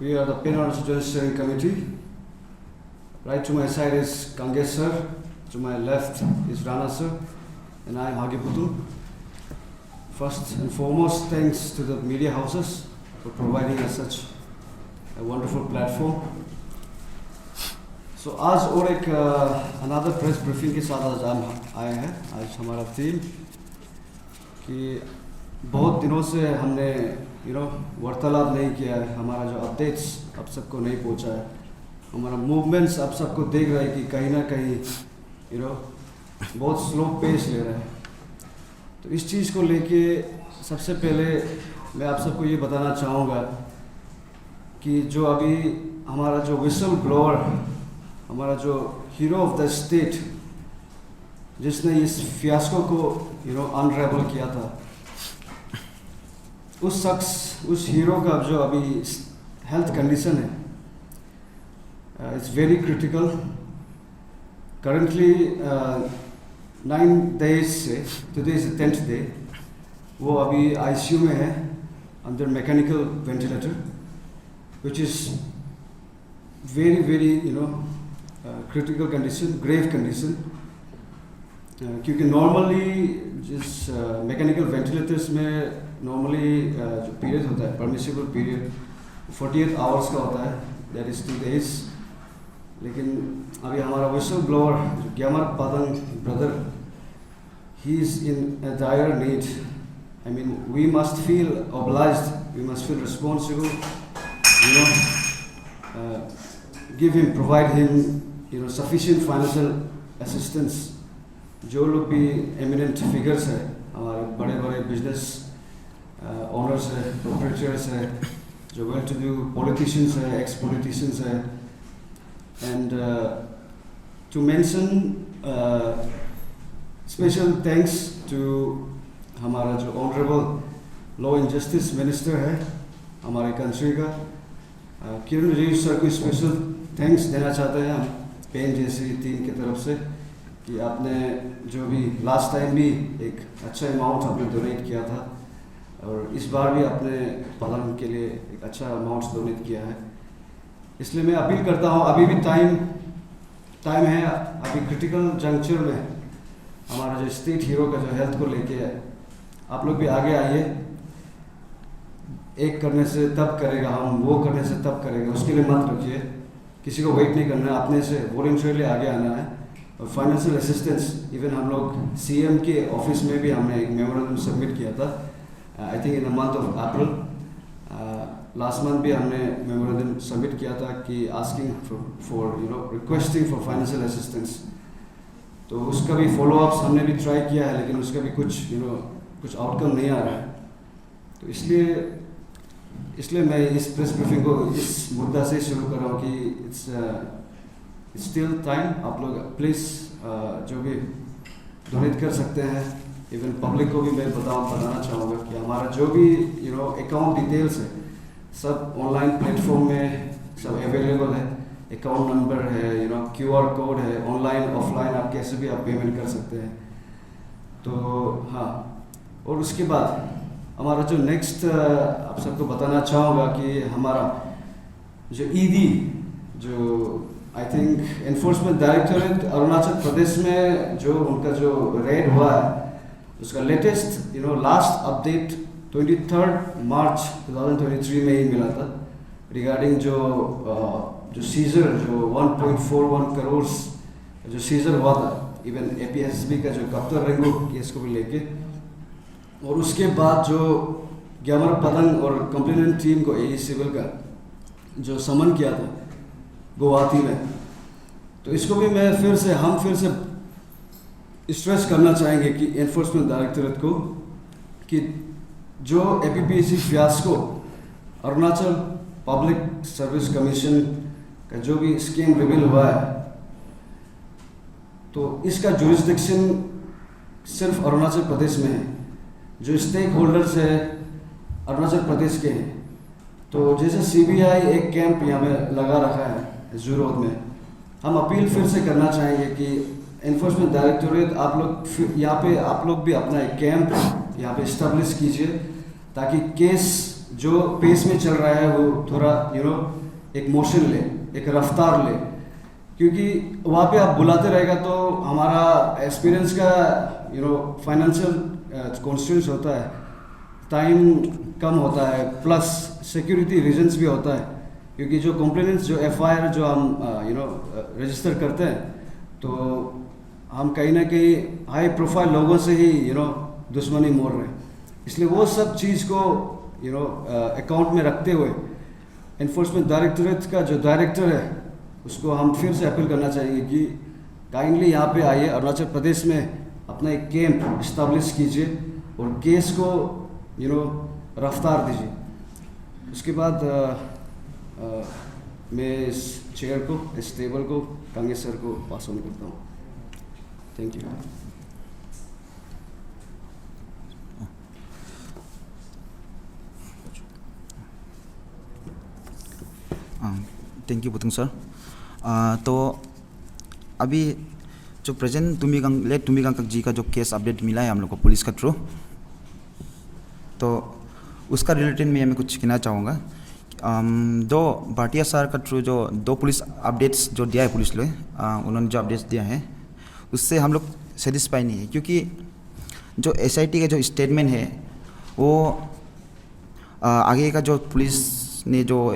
We are the Penal Joint Steering Committee. Right to my side is Kangesh sir, to my left is Rana sir, and I am Hagiputu. First and foremost, thanks to the media houses for providing us such a wonderful platform. So आज और एक another press briefing के साथ आज हम आए हैं. आज हमारा थीम कि बहुत दिनों से हमने वार्तालाप नहीं किया है, हमारा जो अपडेट्स अब सबको नहीं पहुंचा है, हमारा मूवमेंट्स अब सबको देख रहा है कि कहीं ना कहीं बहुत स्लो पेस ले रहा है. तो इस चीज़ को लेके सबसे पहले मैं आप सबको ये बताना चाहूँगा कि जो अभी हमारा जो विसल ब्लोअर, हमारा जो हीरो ऑफ द स्टेट जिसने इस फियास्को को अनरेबल किया था, उस शख्स, उस हीरो का जो अभी हेल्थ कंडीशन है, it's very critical. Currently 9 days से टुडे इज 10th day, वो अभी आईसीयू में है under mechanical ventilator, which is very very critical condition, grave condition. क्योंकि नॉर्मली जिस मैकेनिकल वेंटिलेटर्स में नॉर्मली जो पीरियड होता है, परमिसिबल पीरियड 48 आवर्स का होता है, दैट इज़ 2 days. लेकिन अभी हमारा विसल ब्लोअर जो Gyamar Padang brother, he is in a dire need. I mean we must feel obliged, we must feel responsible, give him, provide him sufficient financial assistance. जो लोग भी एमिनेंट फिगर्स है, हमारे बड़े बड़े बिजनेस ओनर्स है, प्रोप्राइटर्स है, जो वेल टू डू पॉलिटिशियंस है, एक्स पॉलिटिशियंस है, and to mention special thanks to हमारा जो honourable law and justice minister है हमारे कंट्री का, किरण रिजिजू सर को स्पेशल थैंक्स देना चाहते हैं हम पेन जैसी टीम की तरफ से कि आपने जो भी लास्ट टाइम भी एक अच्छा अमाउंट आपने डोनेट किया था, और इस बार भी आपने पालन के लिए एक अच्छा अमाउंट डोनेट किया है. इसलिए मैं अपील करता हूँ, अभी भी टाइम है, अभी क्रिटिकल जंक्चर में हमारा जो स्टेट हीरो का जो हेल्थ को लेके है, आप लोग भी आगे आइए. एक करने से तब करेगा हम, वो करने से तब करेगा, उसके लिए मत रखिए, किसी को वेट नहीं करना है, अपने से वॉलंटियरली आगे आना है. और फाइनेंशियल असिस्टेंस, इवन हम लोग सीएम के ऑफिस में भी हमने एक मेमोरेंडम सबमिट किया था, I think in the month of April. Last month भी हमने मेमोरेंडम सबमिट किया था कि asking for requesting for financial assistance. तो उसका भी फॉलोअप्स हमने भी ट्राई किया है, लेकिन उसका भी कुछ आउटकम नहीं आ रहा है. तो इसलिए मैं इस प्रेस ब्रीफिंग को इस मुद्दा से शुरू कर रहा हूँ कि इट्स स्टिल टाइम. आप लोग प्लीज़ जो भी डोनेट कर सकते हैं, इवन पब्लिक को भी मैं बताना चाहूँगा कि हमारा जो भी अकाउंट डिटेल्स है सब ऑनलाइन प्लेटफॉर्म में सब अवेलेबल है. अकाउंट नंबर है, QR कोड है, ऑनलाइन ऑफलाइन आप कैसे भी आप पेमेंट कर सकते हैं. तो हाँ, और उसके बाद हमारा जो नेक्स्ट आप सबको बताना चाहूँगा कि हमारा जो ईडी, जो I think enforcement directorate Arunachal Pradesh में जो उनका जो रेड हुआ है, उसका लेटेस्ट लास्ट अपडेट 23 मार्च 2023 में ही मिला था, रिगार्डिंग जो सीजर जो 1.41 करोड़ जो सीजर हुआ था, इवन APSB का जो कप्तर रेंगो केस को भी लेके. और उसके बाद जो ग्यामर पदंग और कंप्लेनेंट टीम को AE सिविल का जो समन किया था गुवाहाटी में, तो इसको भी मैं हम फिर से स्ट्रेस करना चाहेंगे कि एनफोर्समेंट डायरेक्टोरेट को कि जो APPC fiasco, Arunachal public service commission का जो भी स्कीम रिवील हुआ है, तो इसका जुरिस्डिक्शन सिर्फ अरुणाचल प्रदेश में है. जो स्टेक होल्डर्स है अरुणाचल प्रदेश के हैं. तो जैसे CBI एक कैंप यहाँ पे लगा रखा है जू रोड में, हम अपील फिर से करना चाहेंगे कि एनफोर्समेंट डायरेक्टोरेट आप लोग यहाँ पे आप लोग भी अपना एक कैंप यहाँ पे इस्टेब्लिश कीजिए, ताकि केस जो पेस में चल रहा है वो थोड़ा एक मोशन ले, एक रफ्तार ले, क्योंकि वहाँ पे आप बुलाते रहेगा तो हमारा एक्सपीरियंस का फाइनेंशियल कॉन्स्टिट्यूंस होता है, टाइम कम होता है, प्लस सिक्योरिटी रीजंस भी होता है, क्योंकि जो कंप्लेनेंट्स जो एफआईआर जो हम रजिस्टर करते हैं तो हम कहीं ना कहीं हाई प्रोफाइल लोगों से ही दुश्मनी मोड़ रहे हैं। इसलिए वो सब चीज़ को अकाउंट में रखते हुए एनफोर्समेंट डायरेक्टरेट का जो डायरेक्टर है उसको हम फिर से अपील करना चाहेंगे कि काइंडली यहाँ पे आइए, अरुणाचल प्रदेश में अपना एक कैंप इस्टेब्लिश कीजिए और केस को रफ्तार दीजिए। उसके बाद मैं इस चेयर को, इस टेबल को कांगे सर को पास ऑन करता हूँ। Thank you. Thank you Putung sir. तो अभी जो प्रेजेंट तुम्बिकांग जी का जो केस अपडेट मिला है हम लोग को पुलिस का थ्रू, तो उसका रिलेटेड मैं कुछ कहना चाहूँगा। दो भाटिया सर का थ्रू जो 2 पुलिस अपडेट्स जो दिया है पुलिस लोग, उन्होंने जो अपडेट्स दिया है उससे हम लोग सेटिस्फाई नहीं है, क्योंकि जो एसआईटी का जो स्टेटमेंट है वो आगे का जो पुलिस ने जो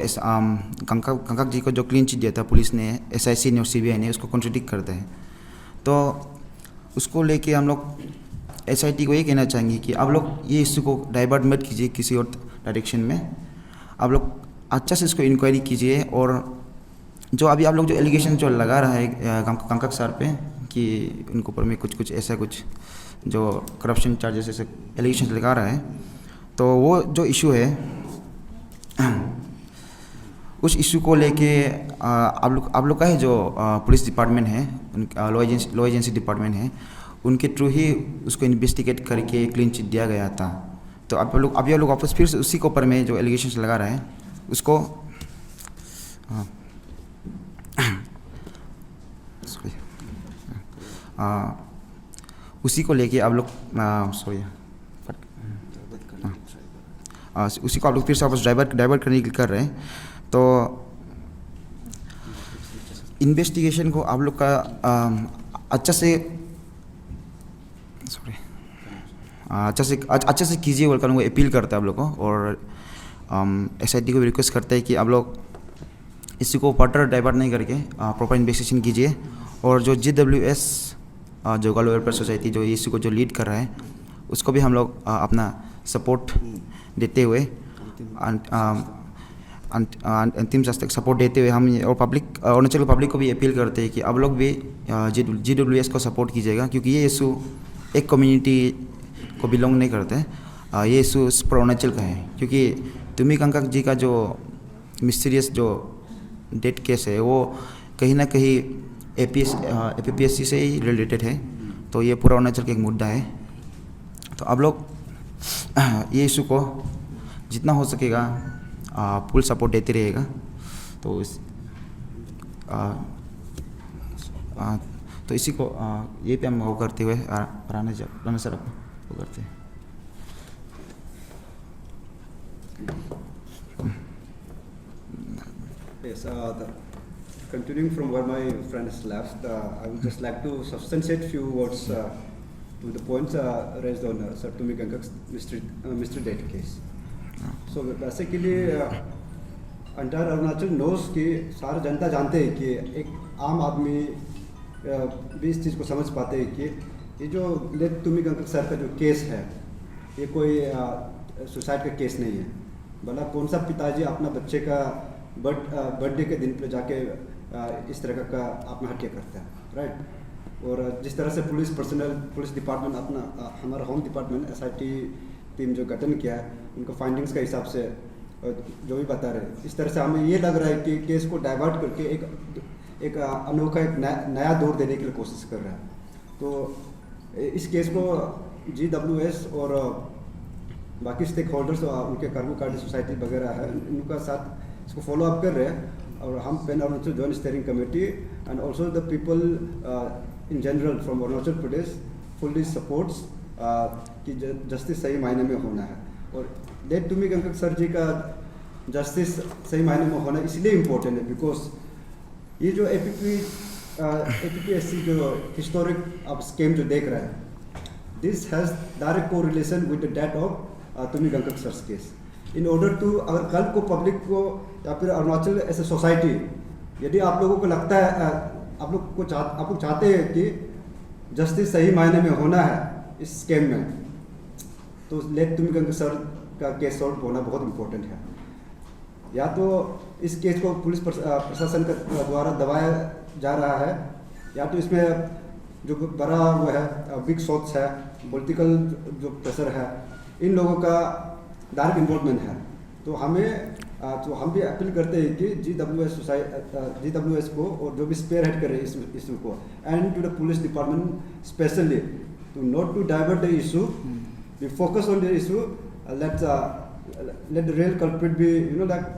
कंकाक जी को जो क्लीन चिट दिया था पुलिस ने, एसआईसी ने और सीबीआई ने, उसको कॉन्ट्रडिक्ट करते हैं। तो उसको लेके हम लोग एसआईटी को ये कहना चाहेंगे कि आप लोग ये इश्यू को डाइवर्ट मत कीजिए किसी और डायरेक्शन में, आप लोग अच्छा से इसको इंक्वायरी कीजिए। और जो अभी आप लोग जो एलिगेशन जो लगा रहा है कंकाक सर पे कि उनके ऊपर में कुछ ऐसा कुछ जो करप्शन चार्जेस ऐसे एलिगेशन लगा रहा है, तो वो जो इशू है उस इशू को लेके आप लोग का है जो पुलिस डिपार्टमेंट है, लॉ एजेंसी डिपार्टमेंट है, उनके थ्रू ही उसको इन्वेस्टिगेट करके क्लीन चिट दिया गया था। तो आप लोग वापस फिर से उसी के ऊपर में जो एलिगेशन लगा रहा है उसको उसी को लेके आप लोग उसी को आप लोग फिर से वापस डाइवर्ट करने की कर रहे हैं। तो इन्वेस्टिगेशन को आप लोग का अच्छा से कीजिए बोलकर उनको अपील करता है आप लोग को। और एसआईटी को भी रिक्वेस्ट करता है कि आप लोग इसी को फर्दर डाइवर्ट नहीं करके प्रॉपर इन्वेस्टिगेशन कीजिए। और जो GWS जो गर्ल वेलफेयर सोसाइटी जो इसी को जो लीड कर रहा है उसको भी हम लोग अपना सपोर्ट देते हुए अंतिम तक सपोर्ट देते हुए हम और अरुणाचल पब्लिक को भी अपील करते हैं कि आप लोग भी GWS को सपोर्ट कीजिएगा, क्योंकि ये इशू एक कम्युनिटी को बिलोंग नहीं करते हैं, ये इशू अरुणाचल का है। क्योंकि तुम्बिकांग जी का जो मिस्टीरियस जो डेथ केस है वो कहीं ना कहीं APPSC से ही रिलेटेड है, तो ये पूरा अरुणाचल का एक मुद्दा है। तो आप लोग ये इशू को जितना हो सकेगा फुल सपोर्ट देते रहेगा। तो इसी को ये पे हम वो करते हुए राणा सर वो करते हैं। Yes, continuing from where my friend has left, I would just like to substantiate few words to the points raised on Sir Tumbikankak's mystery death case. So basically, entire Arunachal knows कि सारा जनता जानते हैं कि एक आम आदमी भी इस चीज़ को समझ पाते हैं कि ये जो लेट तुम्बिकांक सर का जो केस है ये कोई सुसाइड का केस नहीं है। भला कौन सा पिताजी अपना बच्चे का बर्थडे के दिन पे जाके इस तरह का आत्महत्या करता है, राइट। और जिस तरह से पुलिस डिपार्टमेंट अपना हमारा होम डिपार्टमेंट SIT टीम जो गठन किया है उनका फाइंडिंग्स के हिसाब से जो भी बता रहे हैं, इस तरह से हमें ये लग रहा है कि केस को डाइवर्ट करके एक अनोखा एक नया दौर देने के लिए कोशिश कर रहा है। तो इस केस को GWS और बाकी स्टेक होल्डर्स उनके कर्मचारी सोसाइटी वगैरह है उनका साथ इसको फॉलो अप कर रहे हैं। और हम pan Arunachal joint steering committee and also the people in general from Arunachal Pradesh fully supports कि जस्टिस सही मायने में होना है। और डेट टुमी कंकक सर जी का जस्टिस सही मायने में होना इसलिए इम्पोर्टेंट है बिकॉज ये जो APPSC जो हिस्टोरिक आप स्कीम जो देख रहे हैं, दिस हैज़ डायरेक्ट को relation with the death of Tumi कंकक सर्स केस. इन ऑर्डर टू, अगर कल को पब्लिक को या फिर अरुणाचल एज ए सोसाइटी, यदि आप लोगों को लगता है आप लोग चाहते हैं कि जस्टिस सही मायने में होना है इस स्कीम में, तो लेट टुमी कंकक सर का केस सॉल्व होना बहुत इम्पोर्टेंट है. या तो इस केस को पुलिस प्रशासन के द्वारा दबाया जा रहा है, या तो इसमें जो बड़ा वो है बिग शॉट्स है, पॉलिटिकल जो प्रेशर है, इन लोगों का डायरेक्ट इन्वॉल्वमेंट है. तो हम भी अपील करते हैं कि GWS को और जो भी स्पेयर हेड करे इस इशू को, and to the police department specially to not to divert the issue, we focus on the issue, let the real culprit be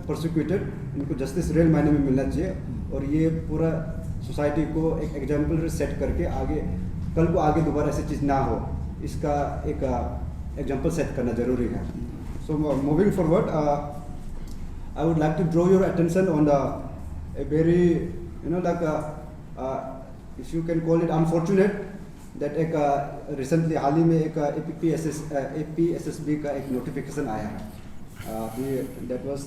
persecuted. इनको जस्टिस रियल मायने में मिलना चाहिए, और ये पूरा सोसाइटी को एक एग्जाम्पल सेट करके आगे कल को आगे दोबारा ऐसी चीज़ ना हो, इसका एक एग्जाम्पल सेट करना जरूरी है. So moving forward, I would like to draw your attention on a very if you can call it unfortunate that एक रिसेंटली हाल ही में एक APSSB का एक नोटिफिकेशन आया है. That was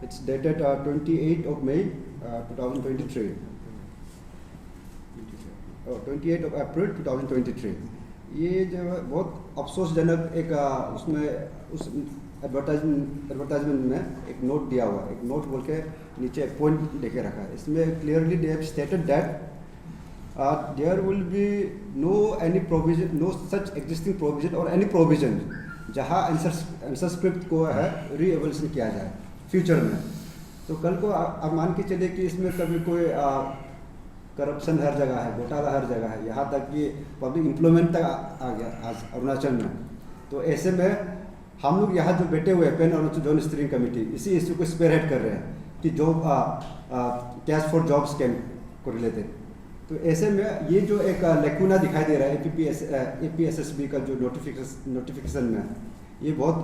it's dated 28th of May 2023. 28th of April 2023. ये जो बहुत अफसोसजनक एक उसमें उस एडवर्टाइजमेंट में एक नोट दिया हुआ है. एक नोट बोल के नीचे एक पॉइंट लेके रखा है. इसमें clearly they have stated that there will be no such existing provision or any provision जहाँ आंसर स्क्रिप्ट को है रीएवल्यूशन किया जाए फ्यूचर में. तो कल को आप मान के चले कि इसमें कभी कोई करप्शन हर जगह है, घोटाला हर जगह है, यहाँ तक कि पब्लिक एम्प्लॉयमेंट तक आ गया आज अरुणाचल में. तो ऐसे में हम लोग यहाँ जो बैठे हुए pan Arunachal joint steering committee इसी इशू को स्पेयर हेड कर रहे हैं कि job cash for job scheme को रिलेटेड. तो ऐसे में ये जो एक लेकुना दिखाई दे रहा है APSSB का जो नोटिफिकेशन में, ये बहुत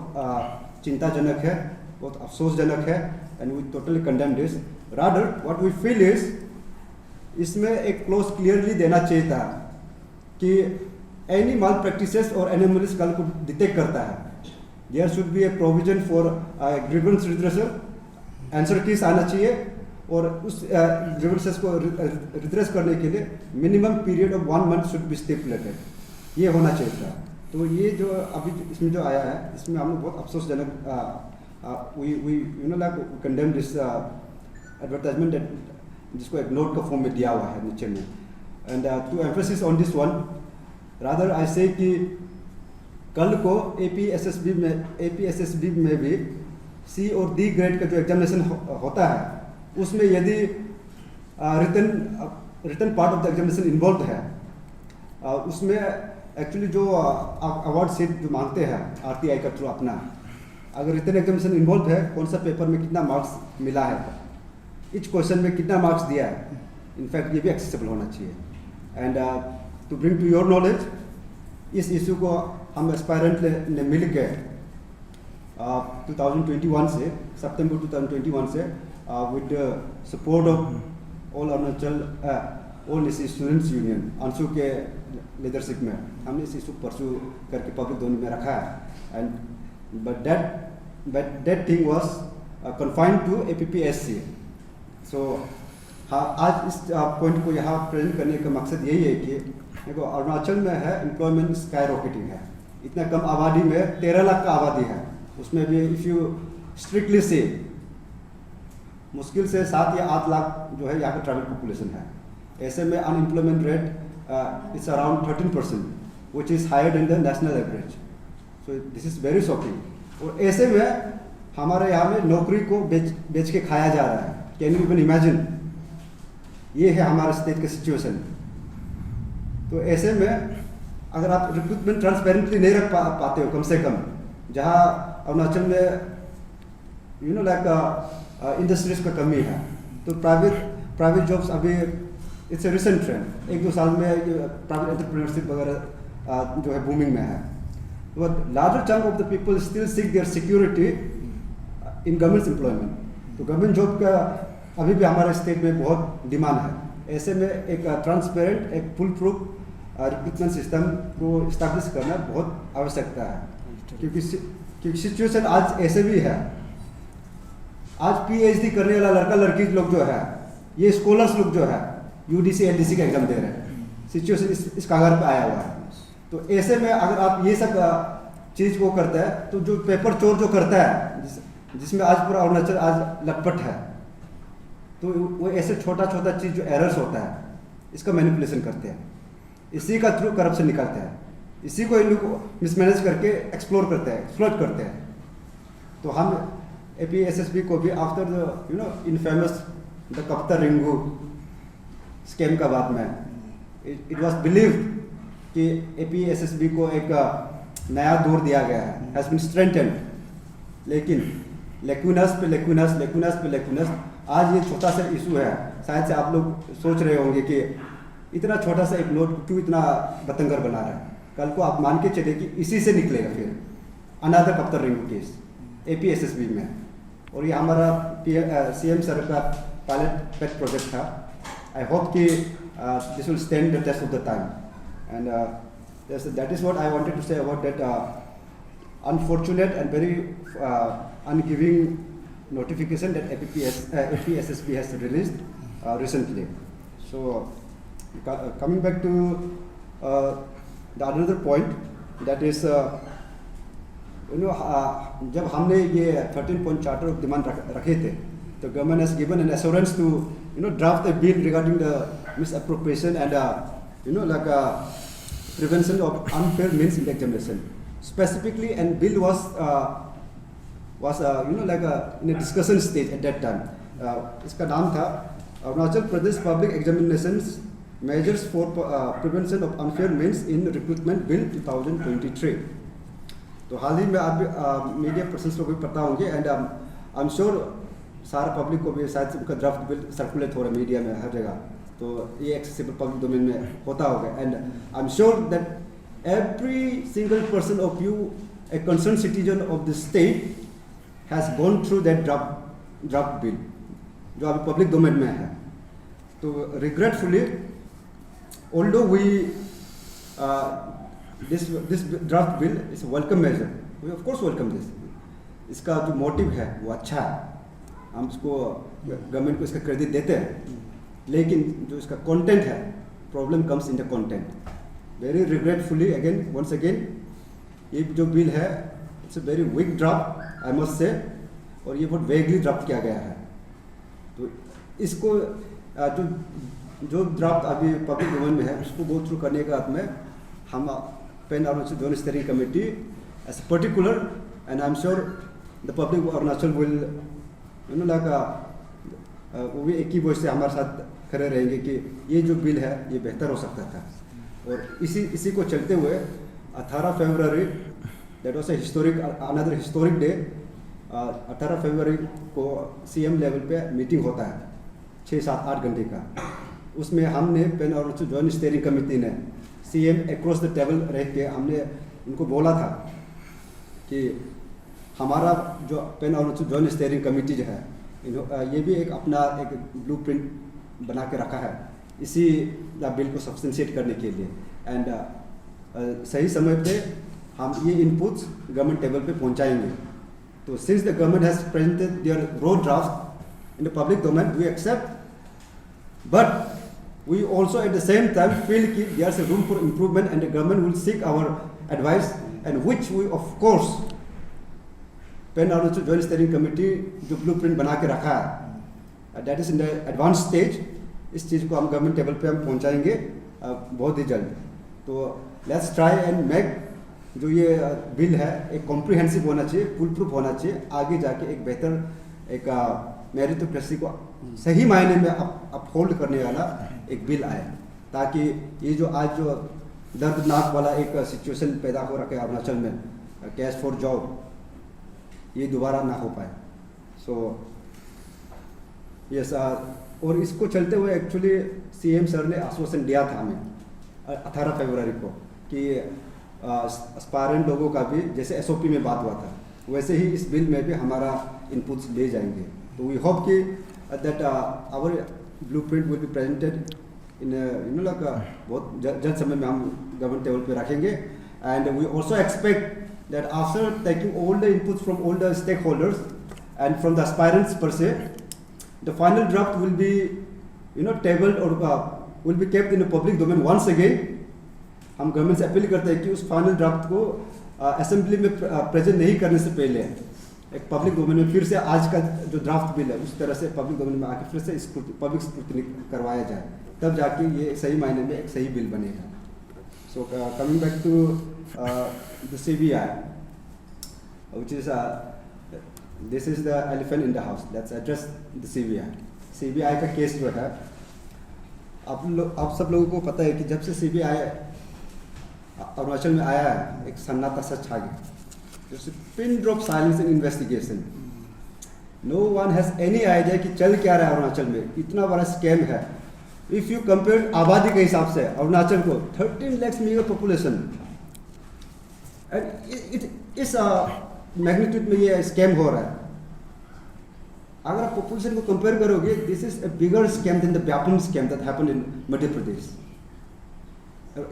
चिंताजनक है, बहुत अफसोसजनक है, and we totally condemn this. Rather what we feel is इसमें एक क्लोज क्लियरली देना चाहिए था कि एनी माल प्रैक्टिसेस और एनोमलीज कल को डिटेक्ट करता है, there should be a provision for grievance redressal. Answer keys आना चाहिए, और उस ग्रीवेंसेस को रिड्रेस करने के लिए minimum period of 1 month should be stipulated. ये होना चाहिए था. तो ये जो अभी इसमें जो आया है, इसमें हम लोग बहुत अफसोसजनक वी कंडेम दिस एडवर्टाइजमेंट जिसको एक नोट का फॉर्म में दिया हुआ है नीचे में. And to emphasis on this one, rather I say कि कल को APSSB में भी C और D ग्रेड का जो एग्जामिनेशन होता है, उसमें यदि written part of the examination involve है, उसमें एक्चुअली जो अवार्ड सीट जो मांगते हैं RTI का थ्रू अपना, अगर रिटन एग्जामिनेशन इन्वॉल्व है, कौन सा पेपर में कितना मार्क्स मिला है, इच क्वेश्चन में कितना मार्क्स दिया है, इनफैक्ट ये भी एक्सेसिबल होना चाहिए. And to bring to your knowledge, इस इशू को हम एस्पायरेंट ने मिल के 2021 से सितंबर 2021 से with the support of all Arunachal all students union Anshu के लीडरशिप में हमने इस इशू परसू करके पब्लिक दोनों में रखा है. And but that thing was confined to APPSC. So हाँ, आज इस पॉइंट को यहाँ प्रेजेंट करने का मकसद यही है कि देखो अरुणाचल में है एम्प्लॉयमेंट स्काई रॉकेटिंग है. इतना कम आबादी में 13 लाख का आबादी है, उसमें भी इफ़ यू स्ट्रिक्टली से मुश्किल से 7 या 8 लाख जो है यहाँ का ट्राइबल पॉपुलेशन है. ऐसे में unemployment rate it's around 13%, which is higher than the national average. So this is very shocking. और ऐसे में हमारे यहाँ में नौकरी को बेच के खाया जा रहा है. Can you even imagine? ये है हमारे स्टेट का सिचुएशन. तो ऐसे में अगर आप रिक्रूटमेंट ट्रांसपेरेंटली नहीं रख पाते हो, कम से कम जहाँ अरुणाचल में इंडस्ट्रीज का कमी है, तो प्राइवेट जॉब्स अभी इट्स ए रिसेंट ट्रेंड, 1-2 साल में प्राइवेट एंटरप्रेन्योरशिप वगैरह जो है बूमिंग में है. But larger chunk of the people still seek their security in government employment. तो गवर्नमेंट जॉब का अभी भी हमारे स्टेट में बहुत डिमांड है. ऐसे में एक ट्रांसपेरेंट, एक फुल प्रूफ रिक्रूटमेंट सिस्टम को इस्टेब्लिश करना बहुत आवश्यकता है, क्योंकि सिचुएशन आज ऐसे भी है. आज PhD करने वाला लड़का लड़की लोग जो है, ये स्कॉलर्स लोग जो है UDC LDC का एग्जाम दे रहे हैं. सिचुएशन इस कागार पे आया हुआ है. तो ऐसे में अगर आप ये सब चीज़ को करते हैं, तो जो पेपर चोर जो करता है, जिसमें आज पूरा अरुणाचल आज लटपट है, तो वो ऐसे छोटा छोटा चीज़ जो एरर्स होता है, इसका मैनिपुलेशन करते हैं, इसी का थ्रू करप्शन निकालते हैं, इसी को इन लोग मिसमैनेज करके एक्सप्लोर करते हैं, एक्सप्लॉइट करते हैं. तो हम APSSB को भी आफ्टर द इनफेमस द कप्ता रिंगू स्कैम का बाद में इट वाज बिलीव्ड कि APSSB को एक नया दौर दिया गया है, हैज़ बीन स्ट्रेंथेंड. लेकिन लेकुनस पे लेकुनस आज ये छोटा सा इशू है. शायद से आप लोग सोच रहे होंगे कि इतना छोटा सा एक नोट क्यों इतना बतंगर बना रहा है. कल को आप मान के चले कि इसी से निकलेगा फिर अनदर कप्ता रिंगू केस APSSB में. और ये हमारा CM सर का पायलट पेट प्रोजेक्ट था. आई होप कि this will stand the test of the time. And that is what I wanted to say about that unfortunate and very ungiving notification that APSSB has released recently. So coming back to the another point, that is जब हमने ये 13 point charter of demand रखे थे, तो government has given an assurance to draft a bill regarding the misappropriation and like prevention of unfair means in the examination. Specifically, and bill was like in a discussion stage at that time. इसका नाम था Arunachal Pradesh public examinations measures for prevention of unfair means in recruitment bill 2023. तो हाल ही में आप media person को भी पता होंगे, एंड आई एम श्योर सारा पब्लिक को भी शायद उनका ड्राफ्ट बिल सर्कुलेट हो रहा है मीडिया में हर जगह. तो ये एक्सेसिबल पब्लिक डोमेन में होता होगा. And I am sure that every single person of you, a concern citizen of the state, has gone through that draft bill जो अभी पब्लिक डोमेन में है. तो regretfully, although we this draft bill is welcome measure, we of course welcome this. इसका जो motive है वो अच्छा है, हम इसको गवर्नमेंट को इसका क्रेडिट देते हैं. लेकिन जो इसका कंटेंट है, problem comes in the content. Very regretfully once again ये जो बिल है, it's a very weak draft I must say, और ये बहुत वेगली ड्राफ्ट किया गया है. तो इसको जो ड्राफ्ट अभी पब्लिक डोमेन में है, उसको गो थ्रू करने के बाद में हम pan Arunachal joint steering committee as particular, and I am sure the public Arunachal will like वो भी एक ही वॉइस से हमारे साथ खड़े रहेंगे कि ये जो बिल है ये बेहतर हो सकता था. और इसी को चलते हुए 18 फरवरी, that was another historic day. 18 फरवरी को CM लेवल पे मीटिंग होता है 6-7-8 घंटे का. उसमें हमने pan Arunachal joint steering committee ने CM अक्रॉस द टेबल रह के हमने उनको बोला था कि हमारा जो pan Arunachal joint steering committee जो है, ये भी एक अपना एक ब्लूप्रिंट बना के रखा है इसी बिल को सब्सटेंशिएट करने के लिए. एंड सही समय पे हम ये इनपुट्स गवर्नमेंट टेबल पे पहुंचाएंगे. तो since the government has presented their raw draft in the public domain, we accept, but we also at the same time feel that there is a room for improvement, and the government will seek our advice, and which we of course pan Arunachal joint steering committee जो blueprint बना के रखा है, that is in the advance stage. इस चीज़ को हम government table पे हम पहुंचाएंगे बहुत ही जल्द. तो लेट्स ट्राई एंड मेक जो ये बिल है एक कॉम्प्रिहेंसिव होना चाहिए, फुल प्रूफ होना चाहिए, आगे जाके एक बेहतर एक मेरिटोक्रेसी को सही मायने में अपहोल्ड करने वाला एक बिल आए, ताकि ये जो आज जो दर्दनाक वाला एक सिचुएशन पैदा हो रखा है अरुणाचल में, कैश फॉर जॉब, ये दोबारा ना हो पाए. सो यस, और इसको चलते हुए एक्चुअली CM सर ने आश्वासन दिया था हमें 18 फरवरी को कि एस्पायरेंट लोगों का भी जैसे SOP में बात हुआ था वैसे ही इस बिल में भी हमारा इनपुट्स ले जाएंगे. तो वी होप कि that our blueprint will be presented in बहुत जल्द समय में हम गवर्नमेंट टेबल पे रखेंगे. And we also expect that after taking all the inputs from all the stakeholders and from the aspirants per se, the final draft will be, tabled or will be kept in the public domain once again. हम government से appeal करते हैं कि उस final draft को assembly में present नहीं करने से पहले एक पब्लिक डोमेन में फिर से आज का जो ड्राफ्ट बिल है उस तरह से पब्लिक डोमेन में आके फिर से पब्लिक स्क्रूटनी करवाया जाए, तब जाके ये सही मायने में एक सही बिल बनेगा. So coming back to the CBI, which is this is the elephant in the house. Let's address the CBI. CBI का केस जो है, आप सब लोगों को पता है कि जब से CBI अरुणाचल में आया है एक सन्नाटा सा छा गया. There's a pin drop silence in investigation. No one has any idea कि चल क्या रहा है अरुणाचल में. इतना बड़ा स्कैम है. If you compare आबादी के हिसाब से अरुणाचल को 13 lakhs मेगा पॉपुलेशन, इस मैग्नीट्यूड में ये स्कैम हो रहा है. अगर आप पॉपुलेशन को कंपेयर करोगे, this is a bigger scam than the Vyapam scam that happened in Madhya Pradesh.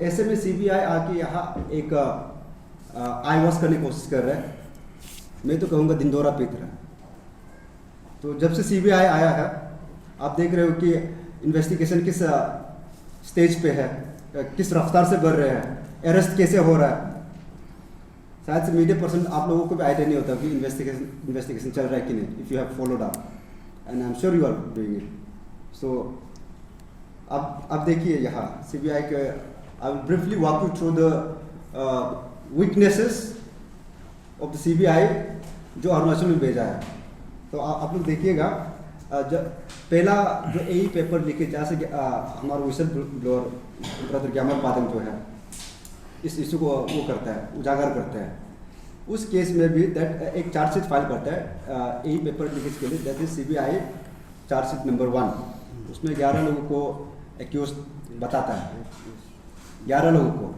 ऐसे में CBI आके यहाँ एक आई वॉश करने की कोशिश कर रहा है. मैं तो कहूँगा दिनदौरा पीट रहा है. तो जब से CBI आया है आप देख रहे हो कि इन्वेस्टिगेशन किस स्टेज पे है, किस रफ्तार से बढ़ रहे हैं, अरेस्ट कैसे हो रहा है. शायद से मीडिया पर्सन आप लोगों को भी आइडिया नहीं होता कि इन्वेस्टिगेशन चल रहा है कि नहीं. If you have followed up and I am sure you are doing it. So अब देखिए यहाँ CBI के, I will briefly walk you through the weaknesses of the CBI जो अरुणाचल में भेजा है. तो आप लोग देखिएगा, पहला जो AE पेपर लिखे जहाँ से हमारा विसल ब्लोअर ब्रदर ग्यामर पादंग जो है इस इशू को वो करता है, उजागर करता है. उस केस में भी दैट एक चार्जशीट फाइल करता है AE पेपर लीकेज के लिए. That is CBI chargesheet number 1. उसमें 11 लोगों को एक्यूज बताता है, 11 लोगों को.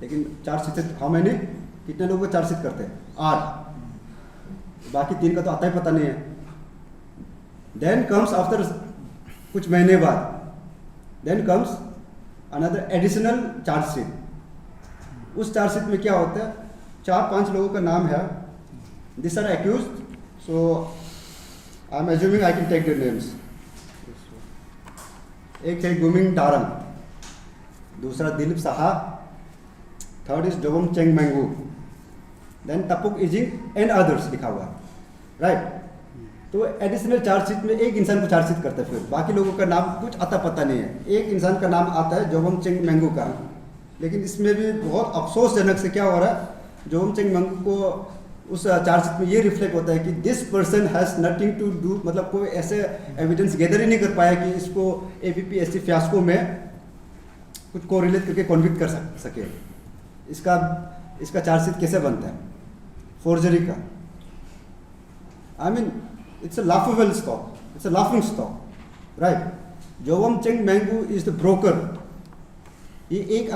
लेकिन चार्जशीट हाउ मैनी, कितने लोगों को चार्जशीट करते हैं? 8. बाकी 3 का तो आता ही पता नहीं है. Then comes after कुछ महीने बाद, then comes another additional charge sheet. उस चार्जशीट में क्या होता है, 4-5 लोगों का नाम है. These are accused, so I am assuming I can take their names. एक है गुमिंग डारंग, दूसरा Dilip Saha, third is Jogam Cheng Mangu, then Tapuk Ijing and others लिखा हुआ, राइट. तो एडिशनल चार्जशीट में एक इंसान को चार्जशीट करता है, फिर बाकी लोगों का नाम कुछ आता पता नहीं है. एक इंसान का नाम आता है जोगम चेंग मैंगू का. लेकिन इसमें भी बहुत अफसोसजनक से क्या हो रहा है, जोगम चेंग मैंगू को उस चार्जशीट में ये रिफ्लेक्ट होता है कि this person has nothing to do, मतलब कोई ऐसे एविडेंस गैदर ही नहीं कर पाया कि इसको APPSC फियास्को में कुछ को रिलेट करके कॉन्विक्ट कर सके. इसका चार्जशीट कैसे बनता है? फोर्जरी का. I mean it's a laughable stock, it's a laughing stock, right? Jogam Cheng Mangu is the broker. ये एक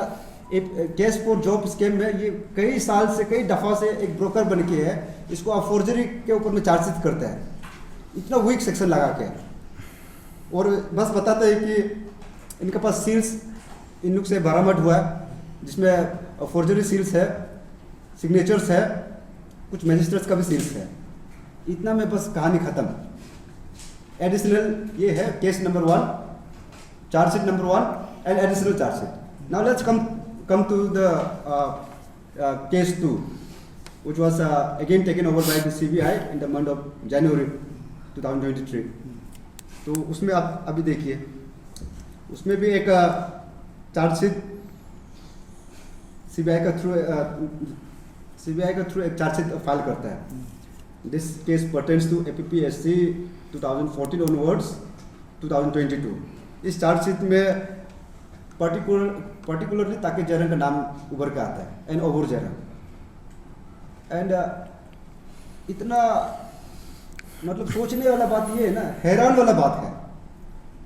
केस फॉर जॉब स्कैम में ये कई साल से, कई दफ़ा से एक ब्रोकर बन के है. इसको आप फोर्जरी के ऊपर में चार्जशीट करते हैं, इतना वीक सेक्शन लगा के, और बस बताते हैं कि इनके पास सील्स इन लोग से बरामद हुआ है जिसमें फोर्जरी सील्स है, सिग्नेचर्स है, कुछ मजिस्ट्रेट्स का भी सील्स है. इतना में बस कहानी खत्म. एडिशनल ये है case number 1, chargesheet number 1 and additional chargesheet. Now let's come to the case 2 which was again taken over by the CBI in the month of January 2023. तो उसमें आप अभी देखिए, उसमें भी एक चार्जशीट CBI का थ्रू एक चार्जशीट फाइल करता है. This case pertains to APPSC 2014 onwards 2022. इस चार्जशीट में पर्टिकुलरली ताकि जयराम का नाम उभर के आता है, एंड ओबूर जयराम. एंड इतना मतलब सोचने वाला बात ये है ना, हैरान वाला बात है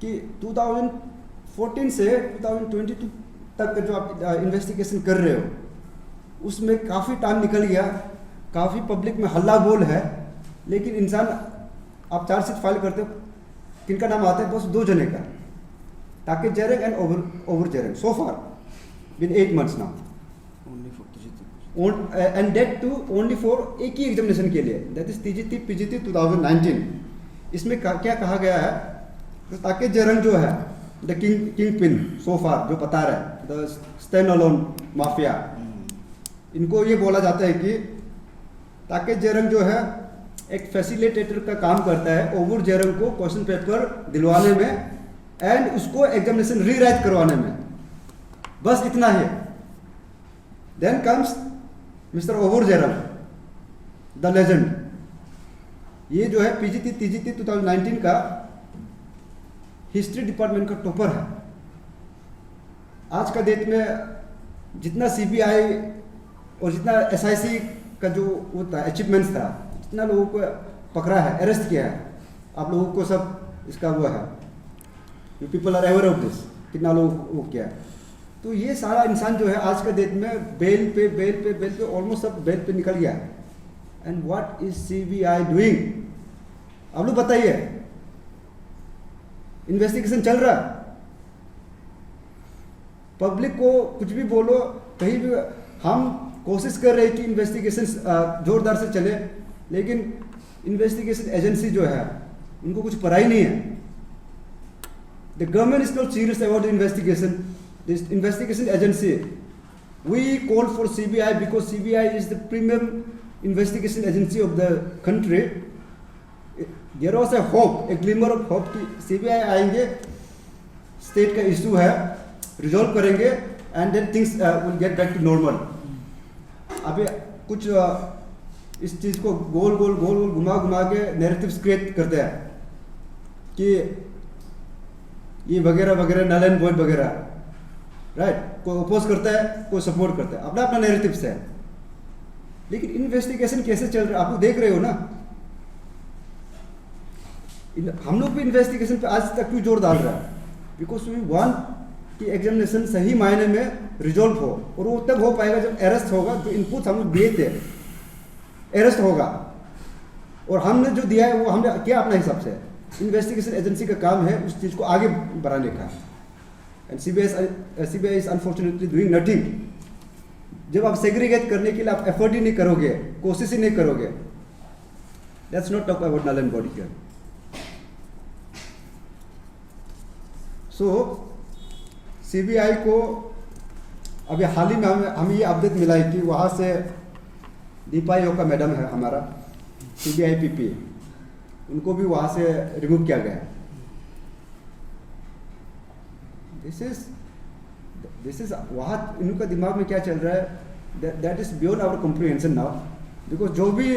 कि 2014 से 2022 तक जो आप इन्वेस्टिगेशन कर रहे हो, उसमें काफ़ी टाइम निकल गया, काफ़ी पब्लिक में हल्ला बोल है, लेकिन इंसान आप चार्जशीट फाइल करते हो, किनका नाम आता है? बस 2 जने का, ताकि Jereng and Over Jereng so far been 8 months now, and date to only for एक ही एग्जामिनेशन के लिए, दैट इज TGT PGT 2019। इसमें क्या कहा गया है? तो ताकि जेरंग जो है द किंग पिन सो फार जो बता रहा है, द स्टैंड अलोन माफिया, इनको ये बोला जाता है कि ताकि जेरंग जो है एक फैसिलिटेटर का काम करता है ओवर जेरंग को क्वेश्चन पेपर दिलवाने में एंड उसको एग्जामिनेशन रीराइट करवाने में, बस इतना ही। Then comes mister Over Jerang the legend, ये जो है PGT TGT 2019 का हिस्ट्री डिपार्टमेंट का टॉपर है। आज का डेट में जितना CBI और जितना SIC का जो वो था अचीवमेंट्स था, जितना लोगों को पकड़ा है, अरेस्ट किया है, आप लोगों को सब इसका वो है, you people are aware of this, कितना लोगों को किया है। तो ये सारा इंसान जो है आज का डेट में बेल पे ऑलमोस्ट सब बेल पे निकल गया। And what is CBI doing? आप लोग बताइए, इन्वेस्टिगेशन चल रहा, पब्लिक को कुछ भी बोलो, कहीं भी हम कोशिश कर रहे हैं कि इन्वेस्टिगेशन जोरदार से चले, लेकिन इन्वेस्टिगेशन एजेंसी जो है उनको कुछ पता ही नहीं है। The government is not serious about the investigation, this investigation agency. We call for CBI because CBI is the premium investigation agency of the country. There was a hope, a glimmer of hope कि CBI आएंगे, state का issue है, resolve करेंगे and then things will get back to normal. अभी कुछ इस चीज़ को गोल गोल घुमा के नैरेटिव्स क्रिएट करते हैं कि ये वगैरह नल एंड वॉइड वगैरह, राइट? कोई अपोज करता है, कोई सपोर्ट करता है, अपना नैरेटिव्स है। लेकिन इन्वेस्टिगेशन कैसे चल रहा है आप लोग देख रहे हो ना। हम लोग भी इन्वेस्टिगेशन पे आज तक क्यों जोर डाल रहा है? बिकॉज वी वांट कि एग्जामिनेशन सही मायने में रिजॉल्व हो, और वो तब हो पाएगा जब अरेस्ट होगा, जो इनपुट हम लोग दिए थे अरेस्ट होगा, और हमने जो दिया है वो हमने किया अपने हिसाब से। इन्वेस्टिगेशन एजेंसी का काम है उस चीज़ को आगे बढ़ाने का, and CBI is unfortunately doing nothing. जब आप सेग्रीगेट करने के लिए आप एफर्ट ही नहीं करोगे, कोशिश ही नहीं करोगे, that's not talk about null and body here. So CBI को अभी हाल ही में हमें ये अपडेट मिला है कि वहाँ से दीपा योका मैडम है हमारा CBI PP, उनको भी वहाँ से रिमूव किया गया। दिस इज वहाँ इनका दिमाग में क्या चल रहा है, that is beyond our comprehension now. Because जो भी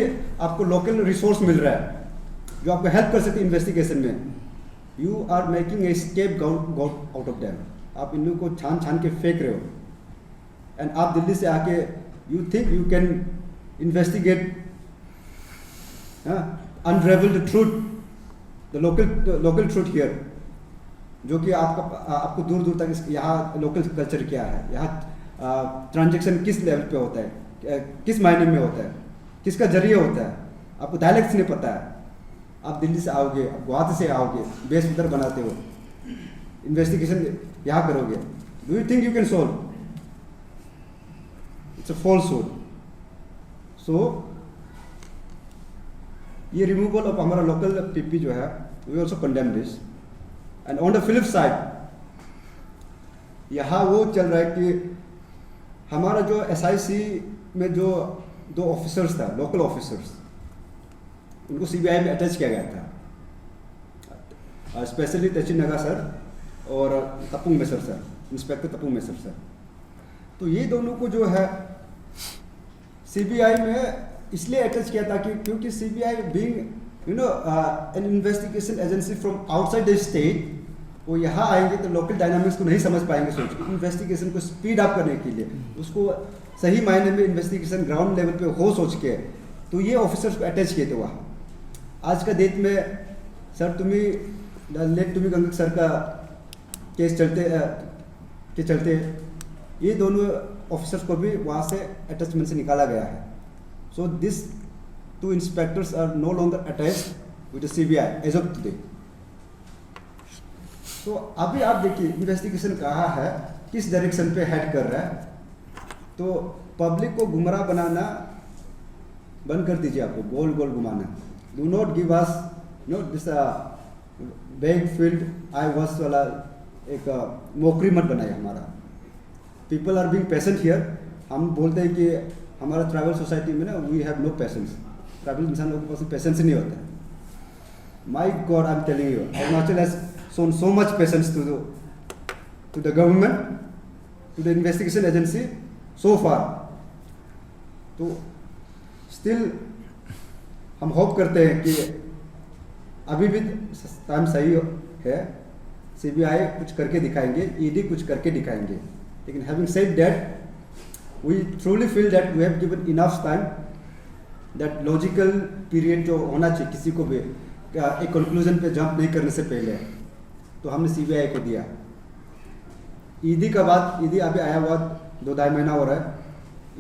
आपको लोकल रिसोर्स मिल रहा है जो आपको हेल्प कर सकते इन्वेस्टिगेशन में, you are making a scapegoat out of them. आप इन लोगों को छान के फेंक रहे हो, एंड आप दिल्ली से आके you think you can investigate, अनरेवल the truth, the local truth here, जो कि आपको दूर दूर तक यहाँ लोकल कल्चर क्या है, यहाँ ट्रांजेक्शन किस लेवल पे होता है, किस मायने में होता है, किसका जरिए होता है, आपको डायलेक्ट्स नहीं पता है। आप दिल्ली से आओगे, आप गुवाहाटी से आओगे, बेस उधर बनाते हो, इन्वेस्टिगेशन यहाँ करोगे, do you think you can solve? It's a falsehood. So ये रिमूवल ऑफ हमारा लोकल PP जो है, we also condemn this. And on the flip side यहाँ वो चल रहा है कि हमारा जो SIC में जो 2 ऑफिसर्स था, लोकल ऑफिसर्स, उनको CBI में अटैच किया गया था, स्पेशली तची नगा सर और Tapung Mesar sir, inspector Tapung Mesar sir. तो ये दोनों को जो है CBI में इसलिए अटैच किया था कि क्योंकि CBI being an investigation agency from outside the state, वो यहाँ आएंगे तो लोकल डायनामिक्स को नहीं समझ पाएंगे। सोच के इन्वेस्टिगेशन को स्पीड अप करने के लिए, उसको सही मायने में इन्वेस्टिगेशन ग्राउंड लेवल पे हो सोच के, तो ये ऑफिसर्स को अटैच किए थे वहाँ। आज का डेट में सर लेट टुमी गंगक सर का केस चलते ये दोनों ऑफिसर्स को भी वहाँ से अटैचमेंट से निकाला गया है. So this 2 inspectors are no longer attached with the CBI as of today. तो अभी आप देखिए इन्वेस्टिगेशन कहाँ है, किस डायरेक्शन पे हेड कर रहा है. तो पब्लिक को गुमराह बनाना बंद कर दीजिए, आपको गोल गोल घुमाना. Do not give us no this bag field I was वाला एक मोकरी मत बनाए हमारा. People are being patient here. हम बोलते हैं कि हमारा ट्राइबल सोसाइटी में ना we have no patience. Tribal इंसानों के पास पेशेंस नहीं होता है. My god I am telling you, Arunachal has shown so much patience to the government, to the investigation agency so far. तो still हम होप करते हैं कि अभी भी टाइम सही है. CBI कुछ करके दिखाएंगे, ED कुछ करके दिखाएंगे. लेकिन having said that, we truly feel that we have given enough time, that logical period जो होना चाहिए किसी को भी एक कंक्लूजन पे जंप नहीं करने से पहले, तो हमने CBI को दिया. ED का बाद, ED अभी आया हुआ 2-2.5 महीना हो रहा है.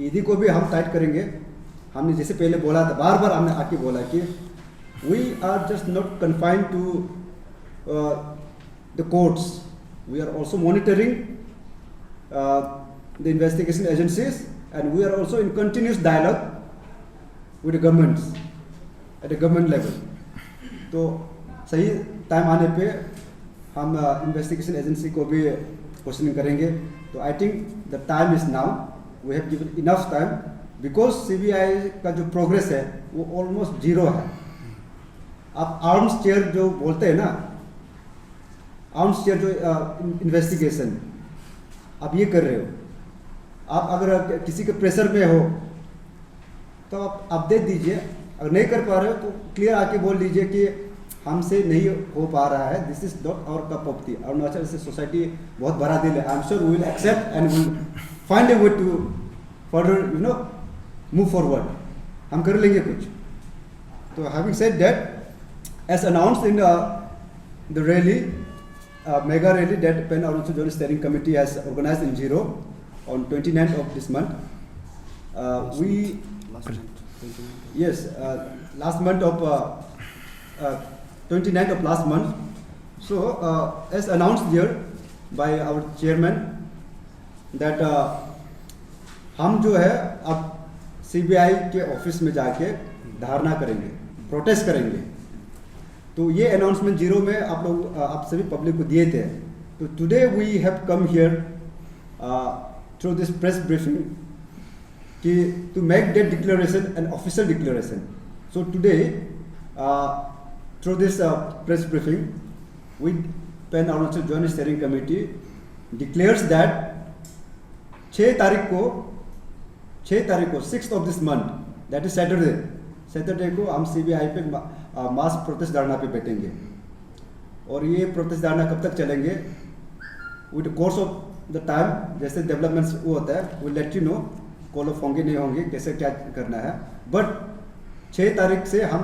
ED को भी हम टाइट करेंगे. हमने जैसे पहले बोला था, बार बार हमने आके बोला कि we are just not confined to the courts, we are also monitoring the investigation agencies and we are also in continuous dialogue with the governments at the government level. तो सही टाइम आने पे हम इन्वेस्टिगेशन एजेंसी को भी questioning करेंगे. तो I think the time is now, we have given enough time, because CBI का जो प्रोग्रेस है वो ऑलमोस्ट 0 है. आप आर्म्स चेयर जो बोलते हैं ना, आर्म्स चेयर जो इन्वेस्टिगेशन आप ये कर रहे हो. आप अगर किसी के प्रेशर में हो तो आप अपडेट दीजिए. अगर नहीं कर पा रहे हो तो क्लियर आके बोल दीजिए कि हमसे नहीं हो पा रहा है, this is not our cup of tea. Arunachal से सोसाइटी बहुत बड़ा दिल है. I am sure we will accept and will find a way to further you know move forward. हम कर लेंगे कुछ. तो having said that, as announced in the rally, mega rally that pan Arunachal joint steering committee has organized in Ziro on 29th of this month. Last month of 29th of last month. So as announced here by our chairman that हम जो है अब CBI के office में जाके धारणा करेंगे, protest करेंगे. तो ये अनाउंसमेंट जीरो में आप लोग आप सभी पब्लिक को दिए थे. तो today we have come here through this press briefing to make that declaration an official declaration. So today, through this press briefing, we PEN Arunachal Joint Steering Committee declares that 6 तारीख को 6th of this month, that is Saturday को हम CBI पे मास protest धरना पे बैठेंगे. और ये प्रोटेस्ट धरना कब तक चलेंगे? With the course of the time, जैसे डेवलपमेंट्स वो होता है, वो let you know call of होंगे नहीं होंगे, कैसे क्या करना है. बट 6 तारीख से हम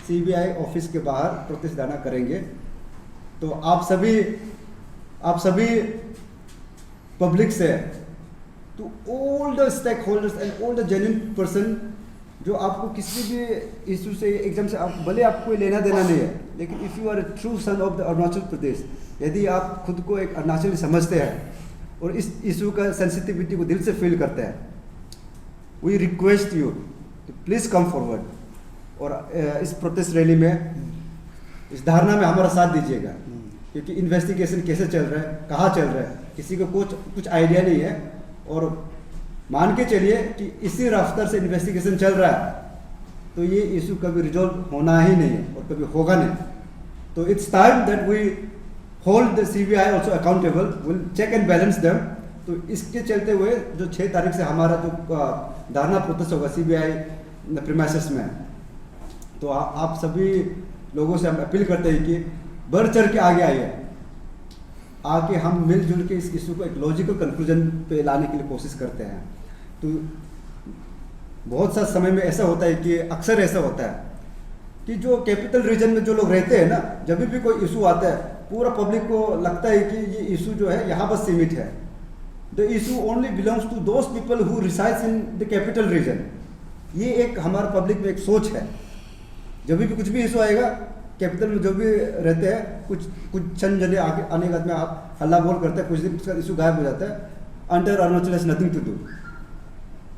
CBI ऑफिस के बाहर प्रोटेस्ट धरना करेंगे. तो आप सभी पब्लिक से, to all the stakeholders and all the genuine person जो आपको किसी भी इशू से एकदम से आप भले आपको लेना देना नहीं है, लेकिन if you are a true son of the Arunachal Pradesh, यदि आप खुद को एक अरुणाचली समझते हैं और इस इशू का सेंसिटिविटी को दिल से फील करते हैं, we request you to please come forward और इस प्रोटेस्ट रैली में, इस धारणा में हमारा साथ दीजिएगा. क्योंकि इन्वेस्टिगेशन कैसे चल रहा है, कहाँ चल रहा है, किसी को कुछ आइडिया नहीं है. और मान के चलिए कि इसी रफ्तार से इन्वेस्टिगेशन चल रहा है तो ये इशू कभी रिजॉल्व होना ही नहीं है और कभी होगा नहीं. तो it's time that we hold the CBI also accountable, will check and balance them. तो इसके चलते हुए जो 6 तारीख से हमारा जो धारणा प्रोटेस्ट होगा CBI प्रीमाइसेस में, तो आप सभी लोगों से हम अपील करते हैं कि बढ़ चढ़ के आगे आइए, आके हम मिलजुल के इस इशू को एक लॉजिकल कंक्लूजन पे लाने के लिए कोशिश करते हैं. तो बहुत सा समय में ऐसा होता है कि अक्सर ऐसा होता है कि जो कैपिटल रीजन में जो लोग रहते हैं ना, जब भी कोई इशू आता है पूरा पब्लिक को लगता है कि ये इशू जो है यहाँ बस सीमित है. the issue only belongs to those people who resides in the capital region. ये एक हमारे पब्लिक में एक सोच है, जब भी कुछ भी इशू आएगा कैपिटल में जो भी रहते हैं कुछ चंद जने आने के बाद में आप हल्ला बोल करते हैं, कुछ दिन उसका इशू गायब हो जाता है. Under Arunachal has nothing to do.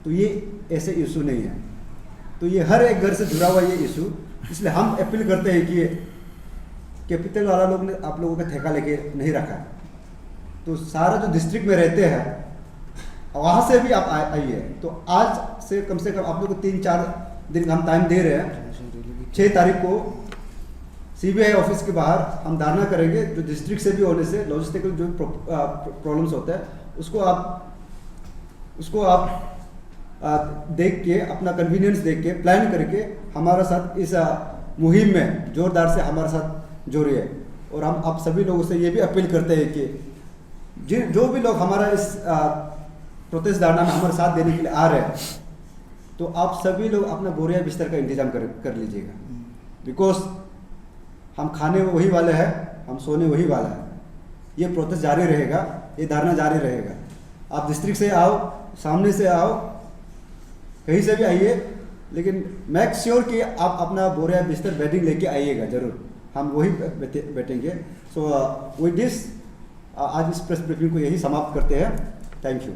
तो ये ऐसे इशू नहीं है, तो ये हर एक घर से जुड़ा हुआ ये इशू. इसलिए हम अपील करते हैं कि कैपिटल वाला लोग ने आप लोगों का ठेका लेके नहीं रखा, तो सारा जो डिस्ट्रिक्ट में रहते हैं वहाँ से भी आप आइए. तो आज से कम आप लोग को 3-4 दिन का हम टाइम दे रहे हैं. 6 तारीख को CBI ऑफिस के बाहर हम धरना करेंगे. जो डिस्ट्रिक्ट से भी होने से लॉजिस्टिकल जो प्रॉब्लम्स होता है उसको आप देख के अपना कन्वीनियंस देख के प्लान करके हमारा साथ इस मुहिम में जोरदार से हमारे साथ जोड़िए. और हम आप सभी लोगों से ये भी अपील करते हैं कि जो भी लोग हमारा इस प्रोटेस्ट धरना में हमारे साथ देने के लिए आ रहे हैं, तो आप सभी लोग अपना बोरिया बिस्तर का इंतजाम कर लीजिएगा. बिकॉज हम खाने वही वाले हैं, हम सोने वही वाला है. ये प्रोटेस्ट जारी रहेगा, ये धरना जारी रहेगा. आप डिस्ट्रिक्ट से आओ, सामने से आओ, कहीं से भी आइए, लेकिन मेक श्योर कि आप अपना बोरिया बिस्तर बेडिंग लेके आइएगा जरूर. हम वही बैठेंगे. सो विद दिस आज इस प्रेस ब्रीफिंग को यही समाप्त करते हैं. Thank you.